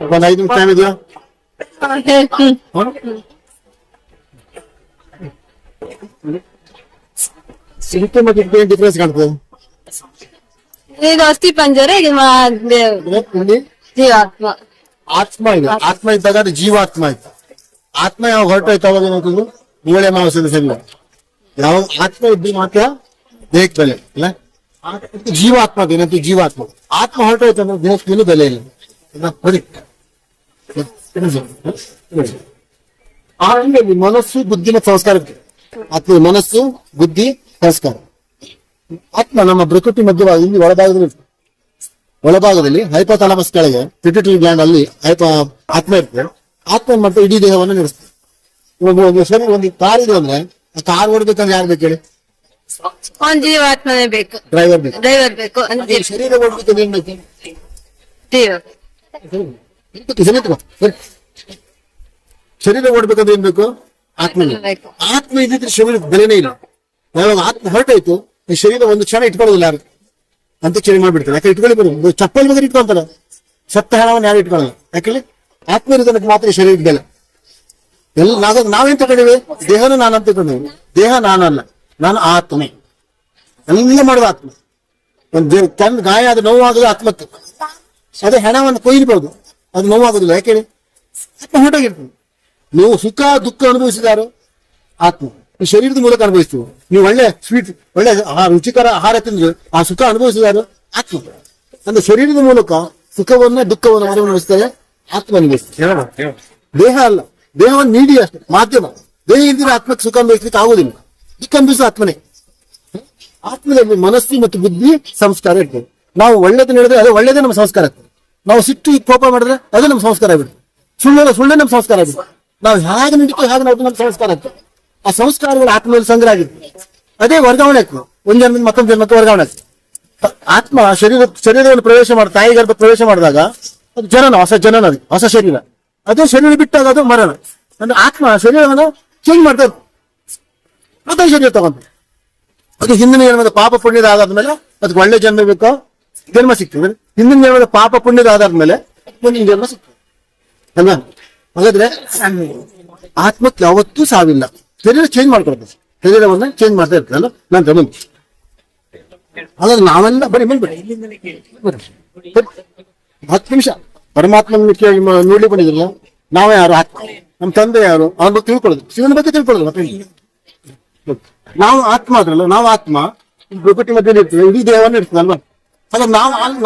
ಒಂದು 5 ನಿಮಿಷ ಟೈಮ್ ಇದೆಯಾ? ಸಿಂಪಲ್ ಮತ್ತೆ ಏನ್ ಡಿಫರೆನ್ಸ್ ಕಾಣ್ತದೆ? ಇದು ಅಸ್ಥಿ ಪಂಜರ, ಇದು ಇಲ್ಲಿ ಜೀವಾತ್ಮ. ಆತ್ಮ ಇದೆ. ಆತ್ಮ ಇದ್ದಾಗ ಅದು ಜೀವಾತ್ಮ ಆಯ್ತು. ಆತ್ಮ ಯಾವ ಹೊರಟೋಯ್ತು ಅವಾಗ ಏನಾಗ್ತದ್ರು ಮೂಳೆ ಮಾಂಸದ ಸೆಲ್ಲ. ಯಾವ ಆತ್ಮ ಇದ್ದು ಮಾತ್ರ ದೇಹಕ್ಕೆ ಬೆಲೆ ಇಲ್ಲ. ಜೀವಾತ್ಮ ಏನಂತ ಜೀವಾತ್ಮ. ಆತ್ಮ ಹೊರಟೋಯ್ತು ಅಂದ್ರೆ ದೇಹಕ್ಕೆ ಏನು ಬೆಲೆ ಇಲ್ಲ. ಬರೀ ಆತ್ಮದಲ್ಲಿ ಮನಸ್ಸು ಬುದ್ಧಿ ಮತ್ತು ಸಂಸ್ಕಾರ ಇರ್ತದೆ. ಆತ್ಮ ಮನಸ್ಸು ಬುದ್ಧಿ ಸಂಸ್ಕಾರ. ಆತ್ಮ ನಮ್ಮ ಪ್ರಕೃತಿ ಮಧ್ಯಭಾಗ ಇಲ್ಲಿ ಒಳಭಾಗದಲ್ಲಿ ಹೈಪೋಥಾಲಮಸ್ ಕೆಳಗೆ ಪಿಟ್ಯೂಟರಿ ಗ್ಲ್ಯಾಂಡ್ ಅಲ್ಲಿ ಆತ್ಮ ಇರ್ತದೆ. ಆತ್ಮ ಏನ್ ಮಾಡ್ತಾರೆ? ಇಡೀ ದೇಹವನ್ನು ನಡೆಸ್ತದೆ. ಒಂದು ಕಾರ್ ಇದೆ ಅಂದ್ರೆ ಆ ಕಾರ್ ಓಡ್ಬೇಕಂದ್ರೆ ಯಾರು ಬೇಕು ಹೇಳಿ? ಜೀವಾತ್ಮನೇ ಬೇಕು, ಡ್ರೈವರ್ ಬೇಕು. ಡ್ರೈವರ್ ಬೇಕು. ಶರೀರ ಓಡ್ಬೇಕಂದ್ರೆ ಏನ್ ಬೇಕು? ಶರೀರ ಓಡ್ಬೇಕಂದ್ರೆ ಏನ್ ಬೇಕು? ಆತ್ಮ. ಆತ್ಮ ಇದ್ದಿದ್ರೆ ಶರೀರದ ಬೆಲೆನೇ ಇಲ್ಲ. ಯಾವಾಗ ಆತ್ಮ ಹೊರಟಾಯ್ತು ಈ ಶರೀರ ಒಂದು ಕ್ಷಣ ಇಟ್ಕೊಳ್ಳೋದಿಲ್ಲ ಯಾರು ಅಂತ ಚೇಂಜ್ ಮಾಡ್ಬಿಡ್ತಾರೆ. ಯಾಕೆ ಇಟ್ಕೊಳ್ಳಿ ಬರೋದು ಚಪ್ಪಲಿ ಬಗ್ಗೆ ಇಟ್ಕೊಂತಾರೆ. ಸತ್ತ ಹಣವನ್ನು ಯಾರು ಇಟ್ಕೊಳ್ಳಲ್ಲ. ಯಾಕೆ? ಆತ್ಮ ಇರೋದಕ್ಕೆ ಮಾತ್ರ ಈ ಶರೀರದ ಬೆಲೆ. ನಾವೇನ್ ತಗೊಂಡಿವಿ? ದೇಹನ ನಾನಂತ ತಗೊಂಡಿವಿ. ದೇಹ ನಾನಲ್ಲ, ನಾನು ಆತ್ಮೆ. ಎಲ್ಲ ಮಾಡೋದು ಆತ್ಮ. ಒಂದು ಗಾಯ ಅದು ನೋವಾಗೋದು ಆತ್ಮಕ್ಕೆ. ಅದೇ ಹೆಣವನ್ನು ಕೊಯ್ಯಬಹುದು, ಅದು ನೋವಾಗೋದಿಲ್ಲ. ಯಾಕೆ? ಆತ್ಮ ಹೊರಟಾಗಿರ್ತದೆ. ನೀವು ಸುಖ ದುಃಖ ಅನುಭವಿಸಿದಾರು ಆತ್ಮ. ಈ ಶರೀರದ ಮೂಲಕ ಅನುಭವಿಸ್ತೀವಿ. ನೀವು ಒಳ್ಳೆ ಸ್ವೀಟ್, ಒಳ್ಳೆ ರುಚಿಕರ ಆಹಾರ ತಿಂದ್ರೆ ಆ ಸುಖ ಅನುಭವಿಸಿದಾರು ಆತ್ಮ. ಅಂದ್ರೆ ಶರೀರದ ಮೂಲಕ ಸುಖವನ್ನ ದುಃಖವನ್ನು ಅನುಭವಿಸ್ತಾರೆ, ಆತ್ಮ ಅನುಭವಿಸ್ತಾರೆ. ದೇಹ ಅಲ್ಲ. ದೇಹವನ್ನು ನೀಡಿ ಅಷ್ಟೇ ಮಾಧ್ಯಮ. ದೇಹ ಇದ್ದರೆ ಆತ್ಮಕ್ಕೆ ಸುಖ ಅನುಭವಿಸ್ಲಿಕ್ಕೆ ಆಗುದಿಲ್ಲ. ದುಃಖ ಅನುಭವಿಸೋ ಆತ್ಮನೇ. ಆತ್ಮದಲ್ಲಿ ಮನಸ್ಸು ಮತ್ತು ಬುದ್ಧಿ ಸಂಸ್ಕಾರ ಇರ್ತದೆ. ನಾವು ಒಳ್ಳೇದು ಹೇಳಿದ್ರೆ ಅದು ಒಳ್ಳೇದೇ ನಮ್ಮ ಸಂಸ್ಕಾರ ಆಗ್ತದೆ. ನಾವು ಸಿಟ್ಟು ಕೋಪ ಮಾಡಿದ್ರೆ ಅದು ನಮ್ಮ ಸಂಸ್ಕಾರ ಆಗ್ಬಿಡುತ್ತೆ. ಸುಳ್ಳೆ ನಮ್ಮ ಸಂಸ್ಕಾರ ಆಗ್ಬಿಡುತ್ತೆ. ನಾವು ಹೇಗೆ ನಡೀತೀವಿ ಹಾಗೆ ನಾವು ನಮ್ಮ ಸಂಸ್ಕಾರ ಆಗ್ತದೆ. ಆ ಸಂಸ್ಕಾರಗಳು ಆತ್ಮದಲ್ಲಿ ಸಂಗ್ರಹ ಆಗಿರ್ತದೆ. ಅದೇ ವರ್ಗಾವಣೆ ಆಗ್ತದೆ. ಒಂದ್ ಜನ್ಮದಿಂದ ಮತ್ತೊಂದು ಜನ್ಮಕ್ಕೆ ವರ್ಗಾವಣೆ ಆಗ್ತದೆ. ಆತ್ಮ ಶರೀರವನ್ನು ಪ್ರವೇಶ ಮಾಡಿ ತಾಯಿ ಗರ್ಭ ಪ್ರವೇಶ ಮಾಡಿದಾಗ ಅದು ಜನನ, ಹೊಸ ಜನನ, ಅದು ಹೊಸ ಶರೀರ. ಅದೇ ಶರೀರ ಬಿಟ್ಟಾಗ ಅದು ಮರಣ. ಅಂದ್ರೆ ಆತ್ಮ ಶರೀರವನ್ನು ಚೇಂಜ್ ಮಾಡ್ತಾರೆ. ಮತ್ತೆ ಶರೀರ ತಗೊಂತ ಅದು ಹಿಂದಿನ ಜನ್ಮದ ಪಾಪ ಪುಣ್ಯದ ಆಧಾರದ ಅದಕ್ಕೆ ಒಳ್ಳೆ ಜನ್ಮ ಬೇಕೋ ಜನ್ಮ ಸಿಗ್ತದೆ. ಹಿಂದಿನ ಜನ್ಮದ ಪಾಪ ಪುಣ್ಯದ ಆಧಾರದ ಮೇಲೆ ಮುಂದಿನ ಜನ್ಮ ಸಿಗ್ತದೆ ಅಲ್ವಾ? ಹಾಗಾದ್ರೆ ಆತ್ಮಕ್ಕೆ ಯಾವತ್ತೂ ಸಾವಿಲ್ಲ. ಶರೀರ ಚೇಂಜ್ ಮಾಡ್ಕೊಳ್ತದೆ. ಶರೀರವನ್ನ ಚೇಂಜ್ ಮಾಡ್ತಾ ಇರ್ತದಲ್ಲ ನಂತರ ಮುಂದೆ. ಹಾಗಾದ್ರೆ ನಾವೆಲ್ಲ ಬರೀ ಬಂದ್ಬಿಡಿ 10 ನಿಮಿಷ ಪರಮಾತ್ಮ ನೋಡ್ಲಿಕ್ಕೆ ಬಂದಿದ್ರಲ್ಲ. ನಾವೇ ಯಾರು? ಆತ್ಮ. ನಮ್ಮ ತಂದೆ ಯಾರು? ಅವ್ರ ಬಗ್ಗೆ ತಿಳ್ಕೊಳ್ಳೋದು, ಶಿವನ ಬಗ್ಗೆ ತಿಳ್ಕೊಳ್ಳೋದು. ಮತ್ತೆ ನಾವು ಆತ್ಮ ಅದ್ರಲ್ಲ, ನಾವು ಆತ್ಮ ಪ್ರಕೃತಿ ಮಧ್ಯೆ ಇರ್ತದೆ, ಇಡೀ ದೇಹವನ್ನು ಇರ್ತದಲ್ವಾ? ಹಾಗಾದ್ರೆ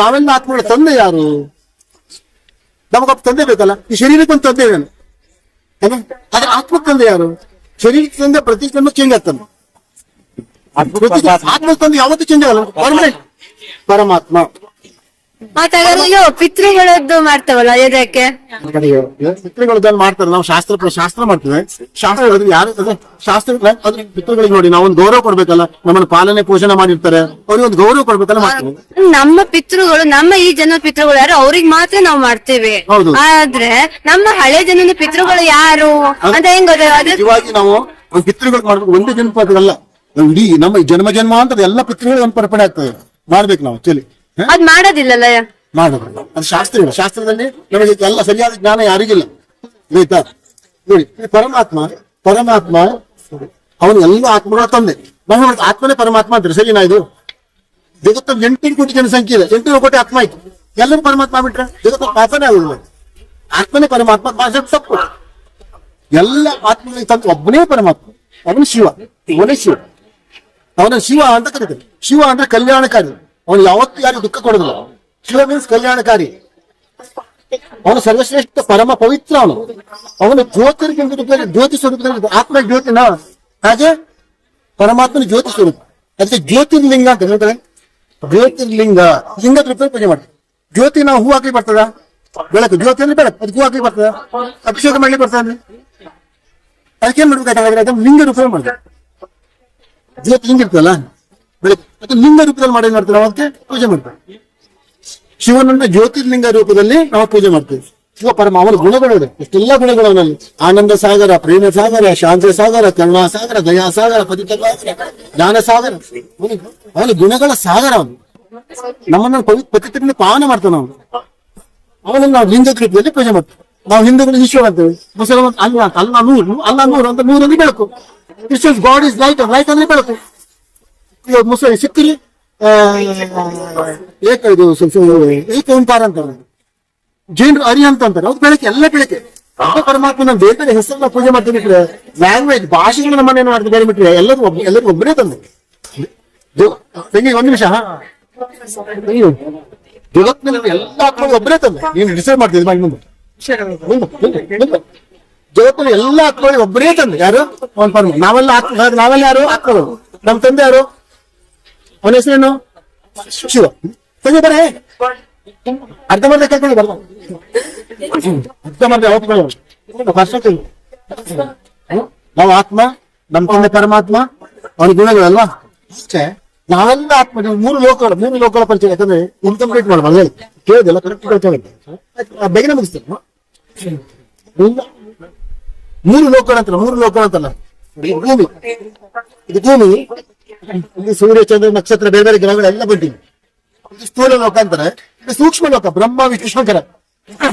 ನಾವೆಲ್ಲ ಆತ್ಮಗಳ ತಂದೆ ಯಾರು? ನಮಗೊಬ್ಬ ತಂದೆ ಬೇಕಲ್ಲ. ಈ ಶರೀರಕ್ಕೊಂದು ತಂದೆ ಇದ್ದಾನೆ. ಆದ್ರೆ ಆತ್ಮಕ್ಕೆ ತಂದೆ ಯಾರು? ಶರೀರಕ್ಕೆ ತಂದೆ ಪ್ರತಿ ಜನ್ಮ ಚೇಂಜ್ ಆಗ್ತಾನೆ. ಆತ್ಮಕ್ಕೆ ತಂದೆ ಯಾವತ್ತೂ ಚೇಂಜ್ ಆಗಲ್ಲ, ಪರ್ಮನೆಂಟ್ ಪರಮಾತ್ಮ. ಪಿತೃಗಳದ್ದು ಮಾಡ್ತಾವಲ್ಲ ಇದಕ್ಕೆ ಪಿತೃಗಳದನ್ನು ಮಾಡ್ತಾರೆ. ನಾವು ಶಾಸ್ತ್ರ ಮಾಡ್ತೇವೆ. ಶಾಸ್ತ್ರ ಯಾರು ಶಾಸ್ತ್ರ ಪಿತೃಗಳಿಗೆ ನೋಡಿ ನಾವು ಒಂದು ಗೌರವ ಕೊಡ್ಬೇಕಲ್ಲ. ನಮ್ಮನ್ನು ಪಾಲನೆ ಪೋಷಣೆ ಮಾಡಿರ್ತಾರೆ, ಅವ್ರಿಗೆ ಒಂದು ಗೌರವ ಕೊಡ್ಬೇಕಲ್ಲ ಮಾಡ್ತೇವೆ. ನಮ್ಮ ಪಿತೃಗಳು, ನಮ್ಮ ಈ ಜನ ಪಿತೃಗಳು ಯಾರು ಅವ್ರಿಗೆ ಮಾತ್ರ ನಾವು ಮಾಡ್ತೇವೆ. ಆದ್ರೆ ನಮ್ಮ ಹಳೆ ಜನದ ಪಿತೃಗಳು ಯಾರು ಅಂತ ಹೆಂಗ್ ಗೊತ್ತಾಗ? ಇವಾಗ ನಾವು ಒಂದು ಪಿತೃಗಳು ಮಾಡ್ಬೇಕು. ಒಂದೇ ಜನ್ಮದಲ್ಲ, ಇಡೀ ನಮ್ಮ ಜನ್ಮ ಅಂತ ಎಲ್ಲ ಪಿತೃಗಳಿಗೆ ಒಂದು ಪರ್ಪಣೆ ಆಗ್ತದೆ. ಮಾಡ್ಬೇಕು ನಾವು ಚಲಿ. ಅದ್ ಮಾಡೋದಿಲ್ಲಲ್ಲ, ಮಾಡೋದು ಅದು ಶಾಸ್ತ್ರ. ಶಾಸ್ತ್ರದಲ್ಲಿ ನಮಗೆ ಎಲ್ಲ ಸರಿಯಾದ ಜ್ಞಾನ ಯಾರಿಗಿಲ್ಲ. ಆಯ್ತಾ? ನೋಡಿ, ಪರಮಾತ್ಮ ಅವನು ಎಲ್ಲ ಆತ್ಮಗಳ ತಂದೆ. ನಾವು ಆತ್ಮನೇ ಪರಮಾತ್ಮ ಅಂತಾರೆ. ಸರಿನಾ? ಇದು ಜಗತ್ತಲ್ಲಿ 8 ಕೋಟಿ ಜನಸಂಖ್ಯೆ ಇದೆ. 8 ಕೋಟಿ ಆತ್ಮ ಆಯ್ತು. ಎಲ್ಲರೂ ಪರಮಾತ್ಮ ಬಿಟ್ರೆ ಜಗತ್ತ ಪಾಪನೇ ಆಗುದಿಲ್ಲ. ಆತ್ಮನೇ ಪರಮಾತ್ಮ ತಪ್ಪು. ಎಲ್ಲ ಆತ್ಮಗಳಿಗೆ ತಂದು ಒಬ್ಬನೇ ಪರಮಾತ್ಮ. ಅವನು ಶಿವ. ಅವನ ಶಿವ ಅಂತ ಕರೀತಾರೆ. ಶಿವ ಅಂದ್ರೆ ಕಲ್ಯಾಣಕಾರಿ. ಅವನು ಯಾವತ್ತೂ ಯಾರಿಗೂ ದುಃಖ ಕೊಡೋದಿಲ್ಲ. ಶಿವ ಮೀನ್ಸ್ ಕಲ್ಯಾಣಕಾರಿ. ಅವನು ಸರ್ವಶ್ರೇಷ್ಠ ಪರಮ ಪವಿತ್ರ. ಅವನು ಜ್ಯೋತಿ ಸ್ವರೂಪದಲ್ಲಿ ಆತ್ಮ ಜ್ಯೋತಿನ ಹಾಗೆ ಪರಮಾತ್ಮನ ಜ್ಯೋತಿ ಸ್ವರೂಪ. ಅದಕ್ಕೆ ಜ್ಯೋತಿರ್ಲಿಂಗ ಅಂತ ಹೇಳ್ತಾರೆ. ಜ್ಯೋತಿರ್ಲಿಂಗ ಲಿಂಗ ರೂಪದಲ್ಲಿ ಪೂಜೆ ಮಾಡ್ತಾರೆ. ಜ್ಯೋತಿ ನಾವು ಹೂ ಹಾಕಿ ಬರ್ತದ? ಬೆಳಕು. ಜ್ಯೋತಿ ಅಂದ್ರೆ ಬೆಳಕು, ಅದಕ್ಕೆ ಹೂ ಹಾಕಿ ಬರ್ತದ? ಅಭಿಷೇಕ ಮಾಡ್ಲಿಕ್ಕೆ ಬರ್ತದೆ. ಅದಕ್ಕೇನ್ ಮಾಡ್ಬೇಕಾದ್ರೆ ಅದನ್ನ ಲಿಂಗ ರೂಪದಲ್ಲಿ ಮಾಡ್ತಾರೆ. ಜ್ಯೋತಿ ಲಿಂಗ ಇರ್ತಲ್ಲ ಬೆಳಕು, ಅದು ಲಿಂಗ ರೂಪದಲ್ಲಿ ಮಾಡಿ ಮಾಡ್ತಾರೆ. ನಾವು ಅದಕ್ಕೆ ಪೂಜೆ ಮಾಡ್ತೇವೆ. ಶಿವನನ್ನ ಜ್ಯೋತಿರ್ಲಿಂಗ ರೂಪದಲ್ಲಿ ನಾವು ಪೂಜೆ ಮಾಡ್ತೇವೆ. ಶಿವ ಪರಮ ಅವನ ಗುಣಗಳು ಇದೆ. ಎಷ್ಟೆಲ್ಲ ಗುಣಗಳು ಅವನಲ್ಲಿ. ಆನಂದ ಸಾಗರ, ಪ್ರೇಮ ಸಾಗರ, ಶಾಂತಿ ಸಾಗರ, ಕರುಣಾ ಸಾಗರ, ದಯಾ ಸಾಗರ, ಪತಿತ ಸಾಗರ, ಜ್ಞಾನ ಸಾಗರ. ಅವನ ಗುಣಗಳ ಸಾಗರ ಅವನು. ನಮ್ಮನ್ನು ಪವಿತ್ರದಿಂದ ಪಾವನ ಮಾಡ್ತಾನೆ ಅವನು. ಅವನನ್ನು ನಾವು ಲಿಂಗ ಕೃತಿಯಲ್ಲಿ ಪೂಜೆ ಮಾಡ್ತೇವೆ. ನಾವು ಹಿಂದೂಗಳು ಈಶ್ವರ ಅಂತೇವೆ, ಮುಸಲ್ಮಾನ್ ಅಲ್ಲ ನೂರು, ಅಲ್ಲ ನೂರು ಅಂತ ನೂರಲ್ಲಿ ಬೆಳಕು. Christians god is light, light ಅಂದ್ರೆ ಬೆಳಕು. ಇವಾಗ ಮುಸ್ಲಿಂ ಸಿಕ್ಕಿರಿ ಏಕ ಓಂಕಾರ ಅಂತಾರೆ, ಜೈನರು ಅರಿಹಂತ ಅಂತಾರೆ. ಅವ್ರು ಬೆಳಕೆ, ಎಲ್ಲ ಬೆಳಕೆ. ಪರಮಾತ್ಮನ ಬೇರೆ ಹೆಸರನ್ನ ಪೂಜೆ ಮಾಡ್ತೀನಿ ಬಿಟ್ರೆ, ಲ್ಯಾಂಗ್ವೇಜ್ ಭಾಷೆಗಳನ್ನ ನಮ್ಮನ್ನೇನು ಮಾಡ್ತೀವಿ ಬೇರೆ ಬಿಟ್ರೆ ಎಲ್ಲರೂ ಒಬ್ಬರೇ ತಂದೆ. ತಂಗಿ ಒಂದ್ ನಿಮಿಷ, ಜಗತ್ತಿನಲ್ಲಿ ಎಲ್ಲ ಆತ್ಮಗಳು ಒಬ್ಬರೇ ತಂದೆ. ನೀನು ಡಿಸೈಡ್ ಮಾಡ್ತಿದ್ದೆ ಮಾಡಿ ಮುಂದೆ. ಜಗತ್ತಿನ ಎಲ್ಲ ಆತ್ಮಗಳಿಗೆ ಒಬ್ಬರೇ ತಂದೆ. ಯಾರು? ಅವನ ಪರಮ. ನಾವೆಲ್ಲ ಯಾರು? ಆತ್ಮಗಳು. ನಮ್ ತಂದೆ ಯಾರು? ಅವನ ಹೆಸರೇನು? ಶಿವ. ತಂದೆ ಬರೇ ಅರ್ಧ ಮಾಡ್ದೆ ಕೇಳ್ಕೊಂಡು ಬರ್ಬ ಅರ್ಧ ಮಾಡ್ದೆ ನಾವು ಆತ್ಮ, ನಮ್ ತಂದೆ ಪರಮಾತ್ಮ, ಅವನ ಗುಣಗಳಲ್ವಾ ಅಷ್ಟೇ. ನಾವೆಲ್ಲ ಆತ್ಮ. ಮೂರು ಲೋಕಗಳ ಪರಿಚಯ. ಯಾಕಂದ್ರೆ ಇನ್ಕಂಪ್ಲೀಟ್ ಮಾಡ್ಬಾರ್ದು, ಕೇಳಿದೆಲ್ಲ ಕರೆಕ್ಟ್ ಬೇಗನೆ ಮುಗಿಸ್ತೇನೆ. ಮೂರು ಲೋಕಗಳಂತಲ್ಲ. ಭೂಮಿ, ಇದು ಭೂಮಿ. ಇಲ್ಲಿ ಸೂರ್ಯ, ಚಂದ್ರ, ನಕ್ಷತ್ರ, ಬೇರೆ ಬೇರೆ ಗ್ರಹಗಳೆಲ್ಲ ಬಂದಿವೆ. ಇದು ಸ್ಥೂಲ ಲೋಕ ಅಂತಾರೆ. ಇದು ಸೂಕ್ಷ್ಮ ಲೋಕ. ಬ್ರಹ್ಮ, ವಿಷ್ಣು, ಶಂಕರ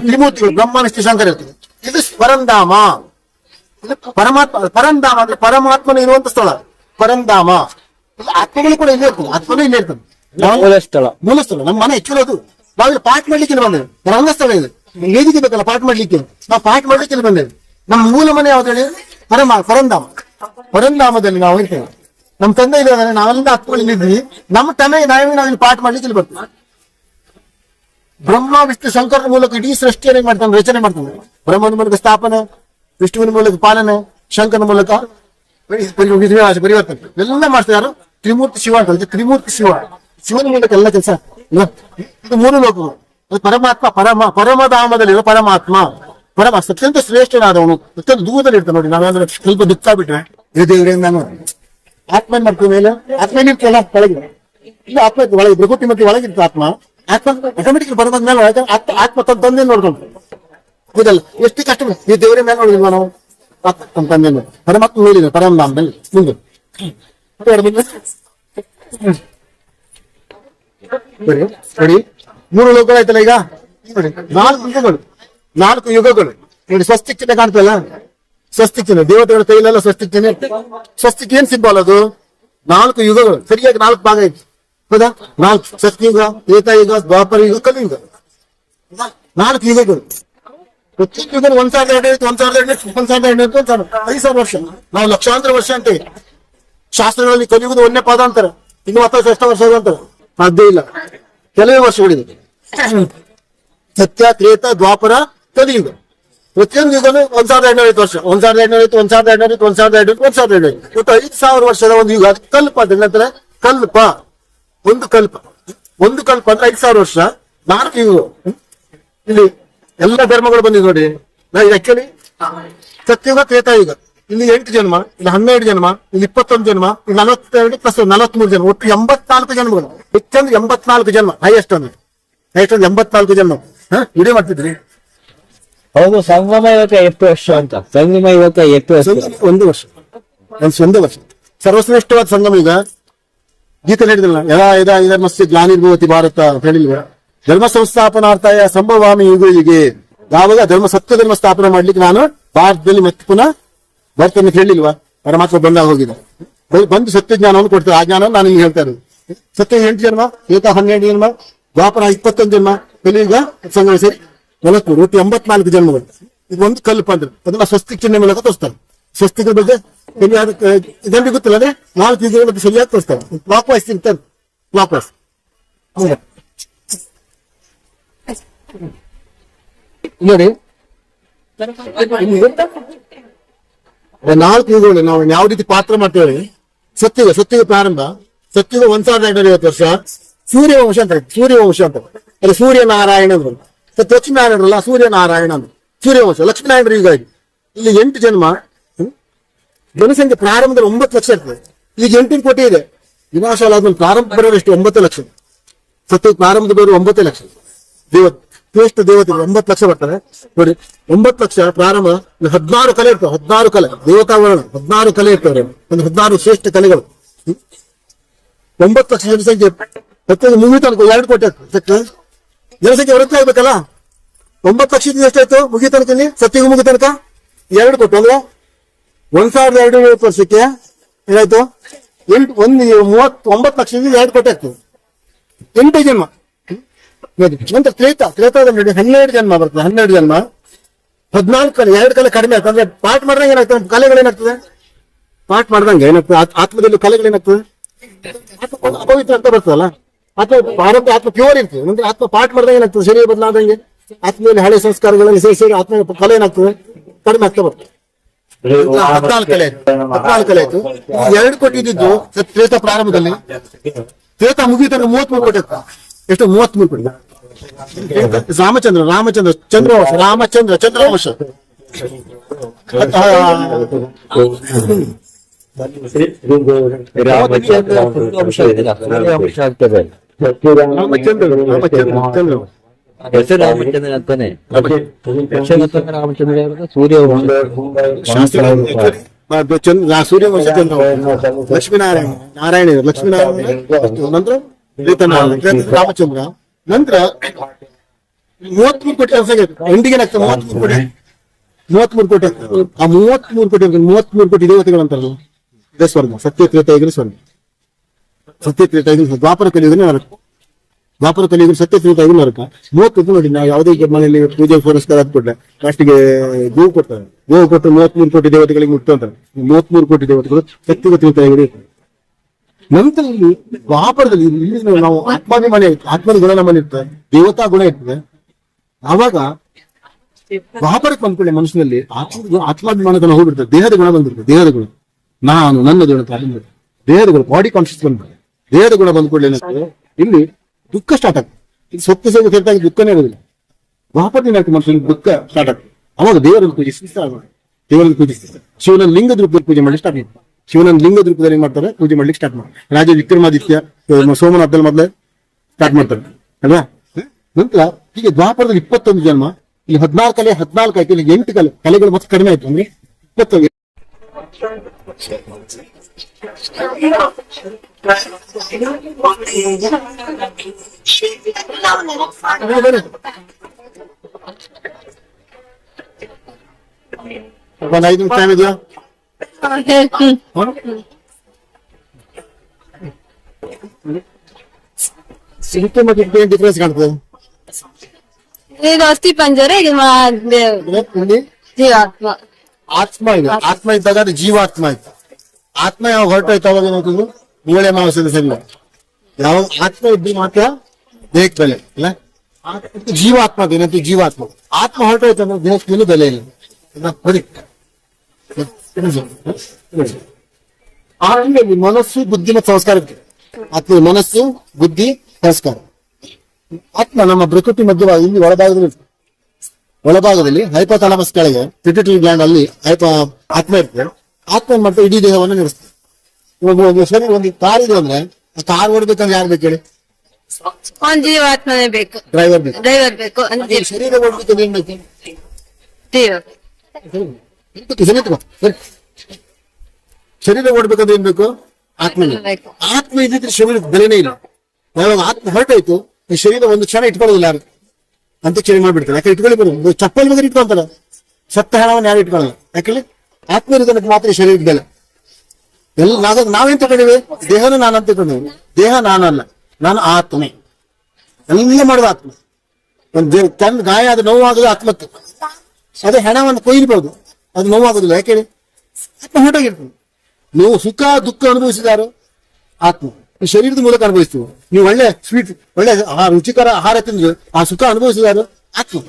ತ್ರಿಮೂರ್ತಿಗಳು. ಬ್ರಹ್ಮ, ವಿಷ್ಣು, ಶಂಕರ ಇರ್ತದೆ. ಇದು ಪರಂಧಾಮ. ಇದು ಪರಂಧಾಮ ಅಂದ್ರೆ ಪರಮಾತ್ಮನ ಇರುವಂತ ಸ್ಥಳ ಪರಂಧಾಮ. ಆತ್ಮಗಳು ಕೂಡ ಇಲ್ಲೇ ಇರ್ತದೆ. ಆತ್ಮನೂ ಇಲ್ಲೇ ಇರ್ತದೆ. ಮೂಲ ಸ್ಥಳ. ನಮ್ಮ ಮನೆ ಆಕ್ಚುಲಿ ಅದು. ನಾವಿಲ್ಲಿ ಪಾಠ ಮಾಡ್ಲಿಕ್ಕೆ ಬಂದೇವೆ. ರಂಗಸ್ಥಳ ಇದೆ, ವೇದಿಕೆ ಬೇಕಲ್ಲ ಪಾಠ ಮಾಡ್ಲಿಕ್ಕೆ. ನಾವು ಪಾಠ ಮಾಡ್ಲಿಕ್ಕೆ ಬಂದೇವೆ. ನಮ್ಮ ಮೂಲ ಮನೆ ಯಾವ್ದು ಹೇಳಿ? ಪರಂಧಾಮ. ಪರಂಧಾಮದಲ್ಲಿ ನಾವು ಇರ್ತೇವೆ. ನಮ್ಮ ತಂದೆ ಇದ್ದಾರೆ, ನಾವೆಲ್ಲ ಆತ್ಮಗಳು ಇಲ್ಲಿದ್ವಿ. ನಮ್ಮ ತನಗೆ ನಾವಿಲ್ಲಿ ಪಾಠ ಮಾಡ್ಲಿಕ್ಕೆ ಇಲ್ಲಿ ಬರ್ತೇವೆ. ಬ್ರಹ್ಮ, ವಿಷ್ಣು, ಶಂಕರನ ಮೂಲಕ ಇಡೀ ಸೃಷ್ಟಿಯನ್ನು ಮಾಡ್ತಾನೆ, ರಚನೆ ಮಾಡ್ತಾನೆ. ಬ್ರಹ್ಮನ ಮೂಲಕ ಸ್ಥಾಪನೆ, ವಿಷ್ಣುವಿನ ಮೂಲಕ ಪಾಲನೆ, ಶಂಕರನ ಮೂಲಕ ಪರಿವರ್ತನೆ ಎಲ್ಲ ಮಾಡ್ತಾರೆ. ಯಾರು? ತ್ರಿಮೂರ್ತಿ ಶಿವ ಅಂತ. ತ್ರಿಮೂರ್ತಿ ಶಿವನ ಮೂಲಕ ಎಲ್ಲ ಕೆಲಸ. ಇದು ಮೂರು ಲೋಕಗಳು. ಪರಮಾತ್ಮ ಪರಮಧಾಮದಲ್ಲಿರೋ ಪರಮಾತ್ಮ, ಅತ್ಯಂತ ಶ್ರೇಷ್ಠನಾದವನು. ಅತ್ಯಂತ ದೂರದಲ್ಲಿ ಇರ್ತಾನೆ ನೋಡಿ. ನಾವೇಂದ್ರೆ ಸ್ವಲ್ಪ ದುಃಖ ಬಿಟ್ರೆ ದೇವ್ರೆ ನಾನು ಆತ್ಮ ಏನ್ ಮಾಡ್ತೀವಿ ಮೇಲೆ ಆತ್ಮ ಏನಿರ್ತಲ್ಲ ಒಳಗೆ. ಇಲ್ಲ ಆತ್ಮ ಇತ್ತು ಒಳಗೆ, ಪ್ರಕೃತಿ ಮತ್ತೆ ಒಳಗಿರ್ತ ಆತ್ಮ. ಆಟೋಮೆಟಿಕ್ ಪರಮಾತ್ಮ ಮೇಲೆ ಆತ್ಮ ತಂದೆ ನೋಡ್ಕೊಂಡ್ರೆ ಹೌದಲ್ಲ. ಎಷ್ಟು ಕಷ್ಟ. ಈ ದೇವರೇ ಮೇಲೆ ನೋಡಿಲ್ವಾ ನಾವು? ತಮ್ಮ ತಂದೆ ಪರಮಾತ್ಮ ಮೇಲಿದೆ, ಪರಮಧಾಮದಲ್ಲಿ ಮುಂದೆ. ನೋಡಿ, ಮೂರು ಲೋಕಗಳು ಆಯ್ತಲ್ಲ ಈಗ. ನೋಡಿ, 4 ಯುಗಗಳು ನೋಡಿ. ಸ್ವಸ್ತಿಕ್ ಚಿಹ್ನೆ ಕಾಣ್ತಲ್ಲ, ಸ್ವಸ್ತಿಕ್ ಚಿಹ್ನೆ. ದೇವತೆಗಳ ಕೈಲೆಲ್ಲ ಸ್ವಸ್ತಿಕ್ ಚಿಹ್ನೆ. ಸ್ವಸ್ತಿಕ್ ಏನ್ ಸಿಂಬಲ್ ಅದು? 4 ಯುಗಗಳು. ಸರಿಯಾಗಿ 4 ಭಾಗ ಆಯ್ತು. ಹೌದಾ? 4 ಸತ್ಯುಗ, ತ್ರೇತಾಯುಗ, ದ್ವಾಪರ ಯುಗ, ಕಲಿಯುಗ. 4 ಯುಗಗಳು. ಪ್ರತಿಯೊಂದು ಯುಗ 1200, 5,000 ವರ್ಷ. ನಾವು ಲಕ್ಷಾಂತರ ವರ್ಷ ಅಂತೇವೆ. ಶಾಸ್ತ್ರಗಳಲ್ಲಿ ಕಲಿಯುಗದ 1ನೇ ಪಾದ ಅಂತಾರೆ. ಇನ್ನು 10 ವರ್ಷ ಅಂತಾರೆ. ಸಾಧ್ಯ ಇಲ್ಲ, ಕೆಲವೇ ವರ್ಷಗಳಿದೆ. ಸತ್ಯ, ತ್ರೇತ, ದ್ವಾಪರ, ಕಲಿಯುಗ. ಪ್ರತಿಯೊಂದು ಯುಗನು 1,250 ವರ್ಷ. 1,250, 1,250, 1,250, 1,250. ಒಟ್ಟು 5,000 ವರ್ಷದ ಒಂದು ಯುಗ. ಅದು ಕಲ್ಪ ಅಂತ ನಂತರ ಕಲ್ಪ. ಒಂದು ಕಲ್ಪ ಅಂದ್ರೆ 5,000 ವರ್ಷ. 4 ಯುಗ. ಇಲ್ಲಿ ಎಲ್ಲ ಧರ್ಮಗಳು ಬಂದಿದೆ ನೋಡಿ. ನಾವು ಆಕ್ಚುಲಿ ಸತ್ಯುಗ, ತ್ರೇತಾಯುಗ. ಇಲ್ಲಿ 8 ಜನ್ಮ, ಇಲ್ಲಿ 12 ಜನ್ಮ, ಇಲ್ಲಿ 21 ಜನ್ಮ, ಇಲ್ಲಿ 42 ಪ್ಲಸ್ 43 ಜನ್ಮ. ಒಟ್ಟು 84 ಜನ್ಮಗಳು. ಹೆಚ್ಚಂದ್ರೆ 84 ಜನ್ಮ. ಹೈಯೆಸ್ಟ್ ಅಂದ್ರೆ 84 ಜನ್ಮ. ವಿಡಿಯೋ ಮಾಡ್ತಿದ್ರಿ? ಹೌದು. ಸಂಗಮ ಇವತ್ತು 8 ವರ್ಷ ಅಂತ. ಸಂಗಮ ಇವತ್ತು 8 ವರ್ಷ. 1 ವರ್ಷ. ಒಂದೇ ವರ್ಷ. ಸರ್ವಶ್ರೇಷ್ಠವಾದ ಸಂಗಮ. ಈಗ ಗೀತೆ ಹೇಳಿದ್ರಲ್ಲ, ಯದಾ ಇದರ್ಮಸ್ಯ ಗ್ಲಾನಿರ್ಭವತಿ ಭಾರತ ಅಂತ ಹೇಳಿಲ್ವ? ಧರ್ಮ ಸಂಸ್ಥಾಪನಾರ್ಥಾಯ ಸಂಭವಾಮಿ ಯುಗೆ. ಯಾವಾಗ ಸತ್ಯ ಧರ್ಮ ಸ್ಥಾಪನೆ ಮಾಡ್ಲಿಕ್ಕೆ ನಾನು ಭಾರತದಲ್ಲಿ ಮತ್ತೆ ಪುನಃ ಬರ್ತೇನೆ ಹೇಳಿಲ್ವಾ? ಪರಮಾತ್ಮ ಬಂದಾಗ ಹೋಗಿದೆ. ಬಂದು ಸತ್ಯ ಜ್ಞಾನವನ್ನು ಕೊಡ್ತಾರೆ. ಆ ಜ್ಞಾನ ನಾನು ನಿಮ್ಗೆ ಹೇಳ್ತಾ ಇರೋದು. ಸತ್ಯ 8 ಜನ್ಮ, ಏತ 12 ಜನ್ಮ, ದ್ವಾಪರ 21 ಜನ್ಮ, ಕಲಿಯುಗ ಸಂಗಮ ಸೇರಿ 43, ಒಟ್ಟು 84 ಜನ್ಮಗಳು. ಇದು ಒಂದು ಕಲ್ಪ ಅಂದ್ರೆ ಅದನ್ನ ಸ್ವಸ್ತಿಕ್ ಚಿಹ್ನೆ ಮೂಲಕ ತೋರಿಸ್ತಾರೆ. ಸ್ವಸ್ತಿಕರ ಬಗ್ಗೆ ಸರಿಯಾದ ಇದರಲ್ಲಿ ಗೊತ್ತಿಲ್ಲ ಅಂದ್ರೆ 4 ಯುಗಗಳ ಬಗ್ಗೆ ಸರಿಯಾಗಿ ತೋರಿಸ್ತಾರೆ. ಕ್ಲಾಕ್ ವೈಸ್ ಇರ್ತಾರೆ. ಕ್ಲಾಕ್ ವೈಸ್ ನೋಡಿ. 4 ಯುಗಗಳು ನಾವು ಯಾವ ರೀತಿ ಪಾತ್ರ ಮಾಡ್ತೇವೆ. ಸತ್ಯುಗ ಪ್ರಾರಂಭ. ಸತ್ಯುಗ 1,250 ವರ್ಷ. ಸೂರ್ಯವಂಶ ಅಂತ ಅದು ಸೂರ್ಯನಾರಾಯಣ. ಲಕ್ಷ್ಮೀನಾರಾಯಣರಲ್ಲ, ಸೂರ್ಯನಾರಾಯಣ ಅಂತ ಸೂರ್ಯವಂಶ. ಲಕ್ಷ್ಮೀನಾರಾಯಣ ಯುಗ. ಇಲ್ಲಿ 8 ಜನ್ಮ. ಜನಸಂಖ್ಯೆ ಪ್ರಾರಂಭದಲ್ಲಿ 9 ಲಕ್ಷ ಇರ್ತದೆ. ಈಗ 8 ಕೋಟಿ ಇದೆ. ವಿನಾಶ ಆದ್ಮೇಲೆ ಪ್ರಾರಂಭ ಬರೋರು ಎಷ್ಟು? 9 ಲಕ್ಷ. ಸತ್ಯುಗ ಪ್ರಾರಂಭದ ಬರೋರು 9 ಲಕ್ಷ. ಶ್ರೇಷ್ಠ ದೇವತೆಗಳು 9 ಲಕ್ಷ ಬರ್ತಾರೆ ನೋಡಿ. 9 ಲಕ್ಷ ಪ್ರಾರಂಭ 16 ಕಲೆ ಇರ್ತವೆ. 16 ಕಲೆ ದೇವತಾ ವರ್ಣ 16 ಕಲೆ ಇರ್ತವೆ. ಒಂದು 16 ಶ್ರೇಷ್ಠ ಕಲೆಗಳು. 9 ಲಕ್ಷ ಜನಸಂಖ್ಯೆ ಪ್ರತ್ಯೇಕ ಮುಗಿತು ಅನ್ಕೋ 2 ಕೋಟಿ ಆಗ್ತದೆ. ಜನಸಂಖ್ಯೆ ವೃದ್ಧಿ ಆಗ್ಬೇಕಲ್ಲ. 9 ಲಕ್ಷದಿಂದ ಎಷ್ಟಾಯ್ತು ಮುಗಿ ತನಕ ಸತ್ಯಗೂ ಮುಗಿ ತನಕ 2 ಕೋಟಿ ಅಂದ್ರೆ 1220 ವರ್ಷಕ್ಕೆ ಏನಾಯ್ತು 39 ಲಕ್ಷದಿಂದ 2 ಕೋಟಿ ಆಗ್ತದೆ. 8 ಜನ್ಮ. ನಂತರ ತ್ರೇತಾದಲ್ಲಿ ನೋಡಿ 12 ಜನ್ಮ ಬರ್ತದೆ. 12 ಜನ್ಮ 14 ಕಲೆ 2 ಕಲೆ ಕಡಿಮೆ ಆಗ್ತದೆ. ಅಂದ್ರೆ ಪಾಠ ಮಾಡ್ದಂಗೆ ಏನಾಗ್ತದೆ ಕಲೆಗಳೇನಾಗ್ತದೆ ಪಾಠ ಮಾಡ್ದಂಗೆ ಏನಾಗ್ತದೆ ಆತ್ಮದಲ್ಲಿ ಕಲೆಗಳೇನಾಗ್ತದೆ ಅಪವಿತ್ರ ಅಂತ ಬರ್ತದಲ್ಲ. ಆತ್ಮ ಆರಂಭ ಆತ್ಮ ಪ್ಯೂರ್ ಇರ್ತದೆ. ನಂತರ ಆತ್ಮ ಪಾಠ ಮಾಡ್ದಂಗೆ ಏನಾಗ್ತದೆ ಶರೀರ ಬದಲಾದಂಗೆ ಆತ್ಮದಲ್ಲಿ ಹಳೆ ಸಂಸ್ಕಾರಗಳಲ್ಲಿ ಸೇರಿ ಆತ್ಮ ಕಲೆ ಏನಾಗ್ತದೆ ಕಡಿಮೆ ಆಗ್ತಾ ಬರ್ತದೆ. 14 ಕಲೆ ಆಯ್ತು. 2 ಕೋಟಿ ಇದ್ದಿದ್ದು ತ್ರೇತ ಪ್ರಾರಂಭದಲ್ಲಿ ತ್ರೇತ ಮುಗಿತಾನೆ 33 ಕೋಟಿ ಆಗ್ತದೆ. ಎಷ್ಟು 33 ಕೋಟಿ. ರಾಮಚಂದ್ರ ಚಂದ್ರವಂಶ ಹೆಸರು ರಾಮಚಂದ್ರ ಅಂತಾನೆ. ರಾಮಚಂದ್ರ ಸೂರ್ಯ ಸೂರ್ಯವಂಶ ಚಂದ್ರ ಲಕ್ಷ್ಮೀನಾರಾಯಣ ನಂತರ ರಾಮಚಂದ್ರ ನಂತರ 33 ಕೋಟಿ ಎಂಡಿಗೆ ಏನಾಗ್ತದೆ 33 ಕೋಟಿ ಆಗ್ತದೆ. ಆ 33 ಕೋಟಿ ದೇವತೆಗಳು ಅಂತಾರಲ್ಲ ಇದೇ ಸ್ವರ್ಗ. ಸತ್ಯ ತ್ರೇತಾಯುಗನ ಸ್ವರ್ಗ. ಸತ್ಯ ತ್ರೇತಾಯುಗನ ದ್ವಾಪರ ಕಲಿಯುಗನೇ ನರಕ. ದ್ವಾಪರ ಕಲಿಯುಗ ಸತ್ಯ ತ್ರೇತಾಯುಗನ ನರಕ. 30 ನೋಡಿ ನಾವು ಯಾವುದೇ ಮನೆಯಲ್ಲಿ ಪೂಜೆ ಪುರಸ್ಕಾರ ಕೊಟ್ಟರೆ ಲಾಸ್ಟಿಗೆ ಗೋವು ಕೊಡ್ತಾರೆ. ಗೋವು ಕೊಟ್ಟು 33 ಕೋಟಿ ದೇವತೆಗಳಿಗೆ ಮುಟ್ಟು ಅಂತಾರೆ. 33 ಕೋಟಿ ದೇವತೆಗಳು ಸತ್ಯುಗ ತ್ರೇತಾಯುಗನೇ ಇರ್ತದೆ. ನಂತರ ಇಲ್ಲಿ ದ್ವಾಪರದಲ್ಲಿ ಇಲ್ಲಿ ನಾವು ಆತ್ಮಾಭಿಮಾನಿ ಆತ್ಮದ ಗುಣ ನಮ್ಮಲ್ಲಿ ಇರ್ತದೆ. ದೇವತಾ ಗುಣ ಇರ್ತದೆ. ಆವಾಗ ದ್ವಾಪರಕ್ಕೆ ಬಂದ್ಕೊಳ್ಳಿ ಮನುಷ್ಯನಲ್ಲಿ ಆತ್ಮಾಭಿಮಾನದ ಹೋಗ್ಬಿಡ್ತದೆ. ದೇಹದ ಗುಣ ಬಂದ್ಬಿಡ್ತದೆ. ದೇಹದ ಗುಣ ನಾನು ನನ್ನದು ಅಂತ ದೇಹದ ಗುಣ ಬಾಡಿ ಕಾನ್ಶಿಯಸ್ ಬಂದ್ಬಿಡ್ತದೆ. ದೇಹದ ಗುಣ ಬಂದ್ಕೊಳ್ಳಿ ಏನಾಗ್ತದೆ ಇಲ್ಲಿ ದುಃಖ ಸ್ಟಾರ್ಟ್ ಆಗ್ತದೆ. ಇದು ಸತ್ಯ ಸೇವೆ ಸೇರಿದಾಗ ದುಃಖನೇ ಇರೋದಿಲ್ಲ. ದ್ವಾಪರದಿಂದ ಮನುಷ್ಯನಿಗೆ ದುಃಖ ಸ್ಟಾರ್ಟ್ ಆಗ್ತದೆ. ಅವಾಗ ದೇವರನ್ನು ಪೂಜಿಸ್ತಾರೆ. ದೇವರನ್ನು ಪೂಜಿಸ್ತಾರೆ. ಶಿವನ ಲಿಂಗದ ರೂಪದಲ್ಲಿ ಪೂಜೆ ಮಾಡಿ ಸ್ಟಾರ್ಟ್ ಮಾಡ್ತಾರೆ. ಶಿವನ ಲಿಂಗದ ರೂಪದಲ್ಲಿ ಏನ್ ಮಾಡ್ತಾರೆ ಪೂಜೆ ಮಾಡ್ಲಿಕ್ಕೆ ಸ್ಟಾರ್ಟ್ ಮಾಡ್ತಾರೆ. ರಾಜ ವಿಕ್ರಮಾದಿತ್ಯ ಸೋಮನಾಥದಲ್ಲಿ ಮೊದಲೇ ಸ್ಟಾರ್ಟ್ ಮಾಡ್ತಾರೆ ಅಲ್ವಾ. ನಂತರ ಹೀಗೆ ದ್ವಾಪರದಲ್ಲಿ 21 ಜನ್ಮ. ಇಲ್ಲಿ 14 ಕಲೆ 14 ಆಯ್ತು. ಇಲ್ಲಿ 8 ಕಲೆಗಳು ಮತ್ತೆ ಕಡಿಮೆ ಆಯ್ತು ಅಂದ್ರೆ 21. ಒಂದು 5 ನಿಮಿಷ ಟೈಮ್ ಇದೆಯಾ? ಸಿಂಪಲ್ ಮತ್ತೆ ಡಿಫರೆನ್ಸ್ ಕಾಣ್ತದೆ. ಇದು ಅಸ್ಥಿ ಪಂಜರ, ಇದು ಜೀವಾತ್ಮ. ಆತ್ಮ ಇದೆ. ಆತ್ಮ ಇದ್ದಾಗ ಅದು ಜೀವಾತ್ಮ ಆಯ್ತು. ಆತ್ಮ ಯಾವ ಹೊರಟೋಯ್ತು ಅವಾಗ ಏನಾಗ್ತದೆ ಮೂಳೆ ಮಾಂಸದ ಸರಿ. ಯಾವ ಆತ್ಮ ಇದ್ದು ಮಾತ್ರ ದೇಹಕ್ಕೆ ಬೆಲೆ ಇಲ್ಲ. ಜೀವಾತ್ಮ ಏನಂತ ಜೀವಾತ್ಮ. ಆತ್ಮ ಹೊರಟೋಯ್ತು ಅಂದ್ರೆ ದೇಹಕ್ಕೆ ಬೆಲೆ ಇಲ್ಲ. ಬರೀ ಆತ್ಮದಲ್ಲಿ ಮನಸ್ಸು ಬುದ್ಧಿ ಮತ್ತು ಸಂಸ್ಕಾರ ಇರ್ತದೆ. ಆತ್ಮ ಮನಸ್ಸು ಬುದ್ಧಿ ಸಂಸ್ಕಾರ. ಆತ್ಮ ನಮ್ಮ ಪ್ರಕೃತಿ ಮಧ್ಯವಾಗಿ ಇಲ್ಲಿ ಒಳಭಾಗದಲ್ಲಿ ಹೈಪೋಥಾಲಮಸ್ ಕೆಳಗೆ ಪಿಟ್ಯೂಟರಿ ಗ್ಲ್ಯಾಂಡ್ ಅಲ್ಲಿ ಆತ್ಮ ಇರ್ತದೆ. ಆತ್ಮ ಏನ್ ಮಾಡ್ತಾರೆ ಇಡೀ ದೇಹವನ್ನು ನಡೆಸ್ತದೆ. ಸರಿ ಒಂದು ಕಾರ್ ಇದೆ ಅಂದ್ರೆ ಆ ಕಾರ್ ಓಡ್ಬೇಕಂದ್ರೆ ಯಾರು ಬೇಕು ಹೇಳಿ? ಜೀವಾತ್ಮನೇ ಬೇಕು. ಡ್ರೈವರ್ ಬೇಕು. ಶರೀರ ಓಡ್ಬೇಕಂದ್ರೆ ಏನ್ ಬೇಕು? ಶರೀರ ಓಡ್ಬೇಕಂದ್ರೆ ಏನ್ ಬೇಕು? ಆತ್ಮ. ಆತ್ಮ ಇದ್ದಿದ್ರೆ ಶರೀರದ ಬೆಲೆನೇ ಇಲ್ಲ. ಯಾವಾಗ ಆತ್ಮ ಹೊರಟಾಯ್ತು ಈ ಶರೀರ ಒಂದು ಕ್ಷಣ ಇಟ್ಕೊಳ್ಳೋದಿಲ್ಲ ಯಾರು ಅಂತ ಚೇಂಜ್ ಮಾಡ್ಬಿಡ್ತಾರೆ. ಯಾಕೆ ಇಟ್ಕೊಳ್ಳಿ ಬರೋದು ಚಪ್ಪಲಿ ಬಗ್ಗೆ ಇಟ್ಕೊಂತಾರೆ. ಸತ್ತ ಹಣವನ್ನು ಯಾರು ಇಟ್ಕೊಳ್ಳಲ್ಲ. ಯಾಕಂದ್ರೆ ಆತ್ಮ ಇರೋದಕ್ಕೆ ಮಾತ್ರ ಶರೀರದ ಬೆಲೆ. ನಾವೇನ್ ತಗೊಂಡಿವಿ? ದೇಹನ ನಾನು ಅಂತ ತಗೊಂಡಿವಿ. ದೇಹ ನಾನಲ್ಲ, ನಾನು ಆತ್ಮೆ. ಎಲ್ಲ ಮಾಡೋದು ಆತ್ಮ. ಒಂದು ಗಾಯ ಅದು ನೋವಾಗೋದು ಆತ್ಮಕ್ಕೆ. ಅದೇ ಹೆಣವನ್ನು ಕೊಯ್ಯಬಹುದು, ಅದು ನೋವಾಗೋದಿಲ್ಲ. ಯಾಕೆ? ಆತ್ಮ ಹೊರಟಾಗಿರ್ತದೆ. ನೀವು ಸುಖ ದುಃಖ ಅನುಭವಿಸಿದಾರು ಆತ್ಮ. ಈ ಶರೀರದ ಮೂಲಕ ಅನುಭವಿಸ್ತೀವಿ. ನೀವು ಒಳ್ಳೆ ಸ್ವೀಟ್ ಒಳ್ಳೆ ರುಚಿಕರ ಆಹಾರ ತಿಂದ್ರೆ ಆ ಸುಖ ಅನುಭವಿಸಿದಾರು ಆತ್ಮ.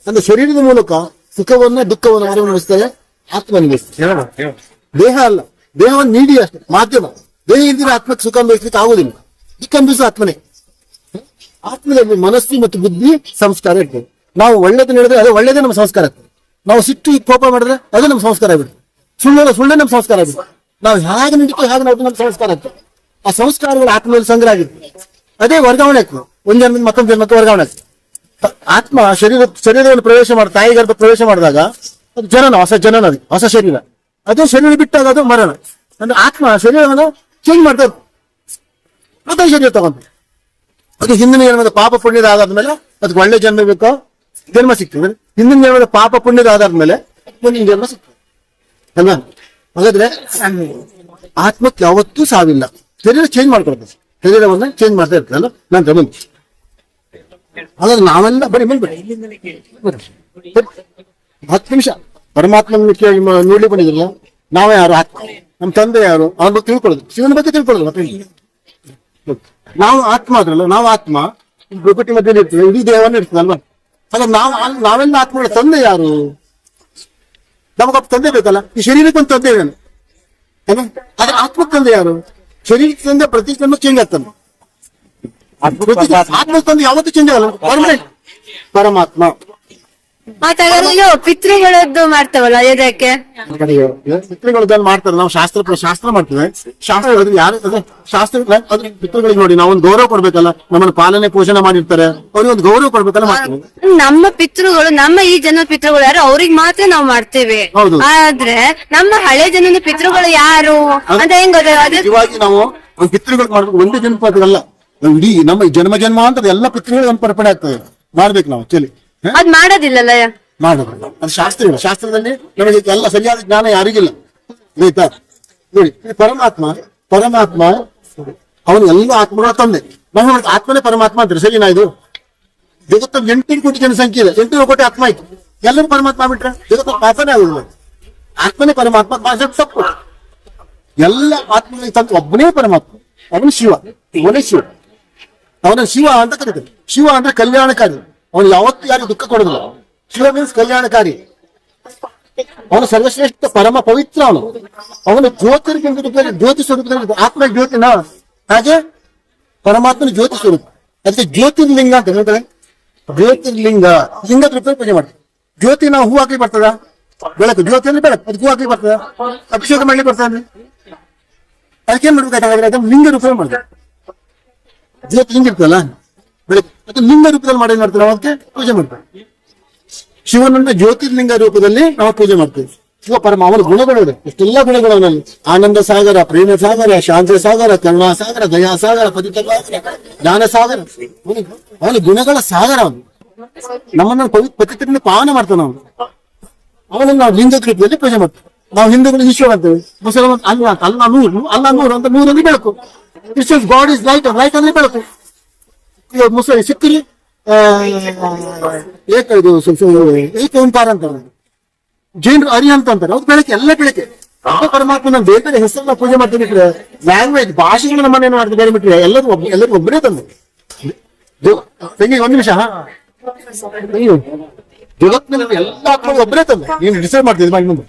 ಅಂದ್ರೆ ಶರೀರದ ಮೂಲಕ ಸುಖವನ್ನ ದುಃಖವನ್ನು ಅನುಭವಿಸ್ತಾರೆ ಆತ್ಮ ಅನುಭವಿಸ್ತಾರೆ. ದೇಹ ಅಲ್ಲ. ದೇಹವನ್ನು ನೀಡಿ ಅಷ್ಟೇ ಮಾಧ್ಯಮ. ದೇಹ ಇದ್ದರೆ ಆತ್ಮಕ್ಕೆ ಸುಖ ಅನುಭವಿಸ್ಲಿಕ್ಕೆ ಆಗುದಿಲ್ಲ. ದುಃಖ ಅನುಭವಿಸೋ ಆತ್ಮನೇ. ಆತ್ಮದಲ್ಲಿ ಮನಸ್ಸು ಮತ್ತು ಬುದ್ಧಿ ಸಂಸ್ಕಾರ ಇರ್ತದೆ. ನಾವು ಒಳ್ಳೇದು ಹೇಳಿದ್ರೆ ಅದು ಒಳ್ಳೇದೇ ನಮ್ಮ ಸಂಸ್ಕಾರ ಆಗ್ತದೆ. ನಾವು ಸಿಟ್ಟು ಕೋಪ ಮಾಡಿದ್ರೆ ಅದು ನಮ್ಮ ಸಂಸ್ಕಾರ ಆಗ್ಬಿಡುತ್ತೆ. ಸುಳ್ಳೆ ನಮ್ಮ ಸಂಸ್ಕಾರ ಆಗ್ಬಿಡುತ್ತೆ. ನಾವು ಹೇಗೆ ನಡೀತೀವಿ ಹಾಗೆ ನಾವು ನಮ್ಮ ಸಂಸ್ಕಾರ ಆಗ್ತದೆ. ಆ ಸಂಸ್ಕಾರಗಳು ಆತ್ಮದಲ್ಲಿ ಸಂಗ್ರಹ ಆಗಿರ್ತದೆ. ಅದೇ ವರ್ಗಾವಣೆ ಆಗ್ತದೆ. ಒಂದ್ ಜನ್ಮದಿಂದ ಮತ್ತೊಂದು ಜನ್ಮಕ್ಕೆ ವರ್ಗಾವಣೆ ಆಗ್ತದೆ. ಆತ್ಮ ಶರೀರವನ್ನು ಪ್ರವೇಶ ಮಾಡಿ ತಾಯಿ ಗರ್ಭ ಪ್ರವೇಶ ಮಾಡಿದಾಗ ಅದು ಜನನ, ಹೊಸ ಜನನ, ಅದು ಹೊಸ ಶರೀರ. ಅದು ಶರೀರ ಬಿಟ್ಟಾಗ ಅದು ಮರಣ. ಅಂದ್ರೆ ಆತ್ಮ ಶರೀರವನ್ನು ಚೇಂಜ್ ಮಾಡ್ತಾರೆ, ಮತ್ತೆ ಶರೀರ ತಗೊಂಡು ಅದು ಹಿಂದಿನ ಜನ್ಮದ ಪಾಪ ಪುಣ್ಯದ ಆಧಾರದ ಅದಕ್ಕೆ ಒಳ್ಳೆ ಜನ್ಮ ಬೇಕೋ ಜನ್ಮ ಸಿಗ್ತದೆ. ಹಿಂದಿನ ಜನ್ಮದ ಪಾಪ ಪುಣ್ಯದ ಆಧಾರದ ಮೇಲೆ ಮುಂದಿನ ಜನ್ಮ ಸಿಗ್ತದೆ ಅಲ್ವಾ? ಹಾಗಾದ್ರೆ ಆತ್ಮಕ್ಕೆ ಯಾವತ್ತೂ ಸಾವಿಲ್ಲ. ಶರೀರ ಚೇಂಜ್ ಮಾಡ್ಕೊಳ್ತದೆ, ಶರೀರವನ್ನ ಚೇಂಜ್ ಮಾಡ್ತಾ ಇರ್ತದೆ ಅಲ್ಲ. ನಂತರ ಮುಂದೆ ಹಾಗಾದ್ರೆ ನಾವೆಲ್ಲ ಬರೀ ಬರ್ರಿ 10 ನಿಮಿಷ ಪರಮಾತ್ಮ ನೋಡ್ಲಿಕ್ಕೆ ಬಂದಿದ್ರಲ್ಲ, ನಾವೇ ಯಾರು, ಆತ್ಮ, ನಮ್ಮ ತಂದೆ ಯಾರು, ಅವ್ರ ಬಗ್ಗೆ ತಿಳ್ಕೊಳ್ಳೋದು, ಶಿವನ ಬಗ್ಗೆ ತಿಳ್ಕೊಳ್ಳೋದು. ಮತ್ತೆ ನಾವು ಆತ್ಮ ಅದ್ರಲ್ಲ, ನಾವು ಆತ್ಮ ಪ್ರಕೃತಿ ಮಧ್ಯೆ ಇರ್ತದೆ, ಇಡೀ ದೇಹವನ್ನು ಇರ್ತದೆ ಅಲ್ವಾ? ಹಾಗಾದ್ರೆ ನಾವೆಲ್ಲ ಆತ್ಮಗಳ ತಂದೆ ಯಾರು? ನಮಗೊಬ್ಬ ತಂದೆ ಬೇಕಲ್ಲ. ಈ ಶರೀರಕ್ಕೊಂದು ತಂದೆ ಇದ್ದಾನೆ ಅಲ್ವಾ? ಆದ್ರೆ ಆತ್ಮಕ್ಕೆ ತಂದೆ ಯಾರು? ಶರೀರಕ್ಕೆ ತಂದೆ ಪ್ರತಿ ಜನ್ಮ ಚೇಂಜ್ ಆಗ್ತಾನೆ. ಆತ್ಮಕ್ಕೆ ತಂದೆ ಯಾವತ್ತೂ ಚೇಂಜ್ ಆಗಲ್ಲ, ಪರ್ಮನೆಂಟ್ ಪರಮಾತ್ಮ. ಮತ್ತೆ ಇದು ಪಿತೃಗಳದ್ದು ಮಾಡ್ತಾವಲ್ಲ ಇದಕ್ಕೆ ಪಿತೃಗಳನ್ನ ಮಾಡ್ತಾರೆ. ನಾವು ಶಾಸ್ತ್ರ ಮಾಡ್ತೇವೆ. ಶಾಸ್ತ್ರ ಹೇಳಿದ್ರೆ ಯಾರು ಶಾಸ್ತ್ರ ಅದ್ರ ಪಿತೃಗಳಿಗೆ ನೋಡಿ ನಾವು ಒಂದು ಗೌರವ ಕೊಡ್ಬೇಕಲ್ಲ. ನಮ್ಮನ್ನು ಪಾಲನೆ ಪೋಷಣೆ ಮಾಡಿರ್ತಾರೆ, ಅವ್ರಿಗೆ ಒಂದು ಗೌರವ ಕೊಡ್ಬೇಕಲ್ಲ ಮಾಡ್ತೇವೆ. ನಮ್ಮ ಪಿತೃಗಳು, ನಮ್ಮ ಈ ಜನ್ಮ ಪಿತೃಗಳು ಯಾರು ಅವ್ರಿಗೆ ಮಾತ್ರ ನಾವು ಮಾಡ್ತೇವೆ. ಹೌದು. ಆದ್ರೆ ನಮ್ಮ ಹಳೆ ಜನ್ಮದ ಪಿತೃಗಳು ಯಾರು ಅಂತ ಹೆಂಗ್ ಗೊತ್ತಾಗ? ಇವಾಗ ನಾವು ಒಂದು ಪಿತೃಗಳು ಮಾಡ್ಬೇಕು, ಒಂದೇ ಜನ್ಮ ಅಲ್ಲ, ನಾವು ಇಡೀ ನಮ್ಮ ಜನ್ಮ ಅಂತ ಎಲ್ಲ ಪಿತೃಗಳಿಗೆ ಒಂದು ಪರ್ಪಣೆ ಆಗ್ತದೆ, ಮಾಡ್ಬೇಕು ನಾವು ಚಲಿ. ಅದ್ ಮಾಡೋದಿಲ್ಲಲ್ಲ, ಮಾಡೋದು ಅದು ಶಾಸ್ತ್ರ. ಶಾಸ್ತ್ರದಲ್ಲಿ ನಮಗೆ ಎಲ್ಲ ಸರಿಯಾದ ಜ್ಞಾನ ಯಾರಿಗಿಲ್ಲ, ಆಯ್ತಾ? ನೋಡಿ, ಪರಮಾತ್ಮ ಅವನು ಎಲ್ಲ ಆತ್ಮಗಳ ತಂದೆ. ನಾವು ಆತ್ಮನೇ ಪರಮಾತ್ಮ ಅಂತಾರೆ, ಸರಿನಾ? ಇದು ಜಗತ್ತ 8 ಕೋಟಿ ಜನಸಂಖ್ಯೆ ಇದೆ, 8 ಕೋಟಿ ಆತ್ಮ ಆಯ್ತು. ಎಲ್ಲರೂ ಪರಮಾತ್ಮ ಬಿಟ್ರೆ ಜಗತ್ತ ಪಾಪನೇ ಆಗುದಿಲ್ಲ. ಆತ್ಮನೇ ಪರಮಾತ್ಮ ತಪ್ಪು. ಎಲ್ಲ ಆತ್ಮಗಳಿಗೆ ತಂದು ಒಬ್ಬನೇ ಪರಮಾತ್ಮ, ಅವನು ಶಿವ. ಅವನ ಶಿವ ಅಂತ ಕರೀತಾರೆ. ಶಿವ ಅಂದ್ರೆ ಕಲ್ಯಾಣಕಾರಿ. ಅವನು ಯಾವತ್ತು ಯಾರಿಗೂ ದುಃಖ ಕೊಡೋದಿಲ್ಲ. ಶಿವ ಮೀನ್ಸ್ ಕಲ್ಯಾಣಕಾರಿ. ಅವನು ಸರ್ವಶ್ರೇಷ್ಠ ಪರಮ ಪವಿತ್ರ. ಅವನು ಜ್ಯೋತಿ ಸ್ವರೂಪದಲ್ಲಿ ಆತ್ಮ ಜ್ಯೋತಿನ, ಹಾಗೆ ಪರಮಾತ್ಮನ ಜ್ಯೋತಿ ಸ್ವರೂಪ. ಅದಕ್ಕೆ ಜ್ಯೋತಿರ್ಲಿಂಗ ಅಂತ ಹೇಳ್ತಾರೆ. ಜ್ಯೋತಿರ್ಲಿಂಗ ಲಿಂಗ ರೂಪ ಪೂಜೆ ಮಾಡ್ತಾರೆ. ಜ್ಯೋತಿ ನಾವು ಹೂ ಹಾಕಿ ಬರ್ತದ, ಬೆಳಕು ಜ್ಯೋತಿ ಅಂದ್ರೆ ಬೆಳಕು, ಅದಕ್ಕೆ ಹೂ ಹಾಕಿ ಬರ್ತದ, ಅಭಿಷೇಕ ಮಾಡ್ಲಿಕ್ಕೆ ಬರ್ತಾನೆ. ಅದಕ್ಕೇನ್ ಮಾಡ್ಬೇಕಾದ್ರೆ ಅದನ್ನ ಲಿಂಗ ರೂಪ ಮಾಡ್ತಾರೆ. ಜ್ಯೋತಿ ಲಿಂಗ ಇರ್ತಲ್ಲ ಬೆಳಕು, ಅದು ಲಿಂಗ ರೂಪದಲ್ಲಿ ಮಾಡಿ ಮಾಡ್ತಾರೆ, ನಾವು ಅದಕ್ಕೆ ಪೂಜೆ ಮಾಡ್ತಾರೆ. ಶಿವನನ್ನ ಜ್ಯೋತಿರ್ಲಿಂಗ ರೂಪದಲ್ಲಿ ನಾವು ಪೂಜೆ ಮಾಡ್ತೇವೆ. ಶಿವ ಪರಮ, ಅವನ ಗುಣಗಳು ಇದೆ, ಎಷ್ಟೆಲ್ಲ ಗುಣಗಳು ಅವನಲ್ಲಿ. ಆನಂದ ಸಾಗರ, ಪ್ರೇಮ ಸಾಗರ, ಶಾಂತಿ ಸಾಗರ, ಕರುಣಾ ಸಾಗರ, ದಯಾ ಸಾಗರ, ಪತಿತ ಸಾಗರ, ಜ್ಞಾನ ಸಾಗರ. ಅವನ ಗುಣಗಳ ಸಾಗರ. ಅವನು ನಮ್ಮನ್ನ ಪವಿತ್ರದಿಂದ ಪಾವನ ಮಾಡ್ತಾನೆ. ಅವನನ್ನು ನಾವು ಲಿಂಗ ರೂಪದಲ್ಲಿ ಪೂಜೆ ಮಾಡ್ತೇವೆ. ನಾವು ಹಿಂದೂಗಳು ಈಶ್ವರ ಅಂತೇವೆ, ಮುಸಲ್ಮಾನ್ ಅಲ್ಲ ನೂರು ಅಂತ ನೂರಲ್ಲಿ ಬೆಳಕು. Christians god is light, light ಅಂದ್ರೆ ಬೆಳಕು. ಮುಸ್ಲಿಂ ಸಿಕ್ಕಿರಿ ಏಕ ಓಂಕಾರ ಅಂತಾರೆ, ಜೈನರು ಅರಿಹಂತ ಅಂತಾರೆ. ಅವ್ರು ಬೆಳಕೆ, ಎಲ್ಲ ಬೆಳಕೆ. ಪರಮಾತ್ಮನ ಬೇರೆ ಹೆಸರನ್ನ ಪೂಜೆ ಮಾಡ್ತೀನಿ ಬಿಟ್ರೆ, ಲ್ಯಾಂಗ್ವೇಜ್ ಭಾಷೆಗಳನ್ನ ನಮ್ಮನ್ನೇನು ಮಾಡ್ತೀವಿ ಬೇರೆ ಬಿಟ್ರೆ ಎಲ್ಲರೂ ಒಬ್ಬರೇ ತಂದೆ. ತಂಗಿ ಒಂದ್ ನಿಮಿಷ, ಜಗತ್ತಿನಲ್ಲಿ ಎಲ್ಲ ಆತ್ಮಗಳು ಒಬ್ಬರೇ ತಂದೆ. ನೀನು ಡಿಸೈಡ್ ಮಾಡ್ತಿದ್ದೆ ಮಾಡಿ ಮುಂದೆ.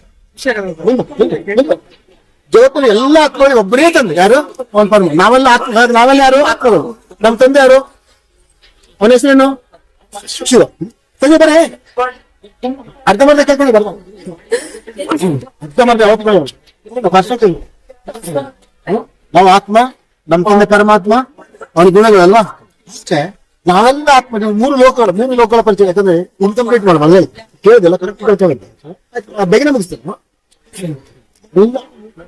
ಜಗತ್ತಿನ ಎಲ್ಲ ಆತ್ಮಗಳಿಗೆ ಒಬ್ಬರೇ ತಂದೆ. ಯಾರು? ಅವನ ಪರಮ. ನಾವೆಲ್ಲ ಯಾರು? ಆತ್ಮಗಳು. ನಮ್ ತಂದೆ ಯಾರು? ಅವನ ಹೆಸರೇನು? ಶಿವ. ತಂದೆ ಬರೇ ಅರ್ಧ ಮಾಡ್ದೆ ಕೇಳ್ಕೊಂಡು ಬರ್ಬ ಅರ್ಧ ಮಾಡ್ದೆ ಯಾವತ್ತು ನಾವು ಆತ್ಮ, ನಮ್ ತಂದೆ ಪರಮಾತ್ಮ, ಅವನ ಗುಣಗಳಲ್ವಾ ಅಷ್ಟೇ. ನಾವೆಲ್ಲ ಆತ್ಮ. ಮೂರು ಲೋಕಗಳ ಪರಿಚಯ. ಯಾಕಂದ್ರೆ ಇನ್ಕಂಪ್ಲೀಟ್ ಮಾಡ್ಬಾರ್ದು, ಕೇಳಿದೆಲ್ಲ ಕರೆಕ್ಟ್ ಬೇಗನೆ ಮುಗಿಸ್ತೇನೆ.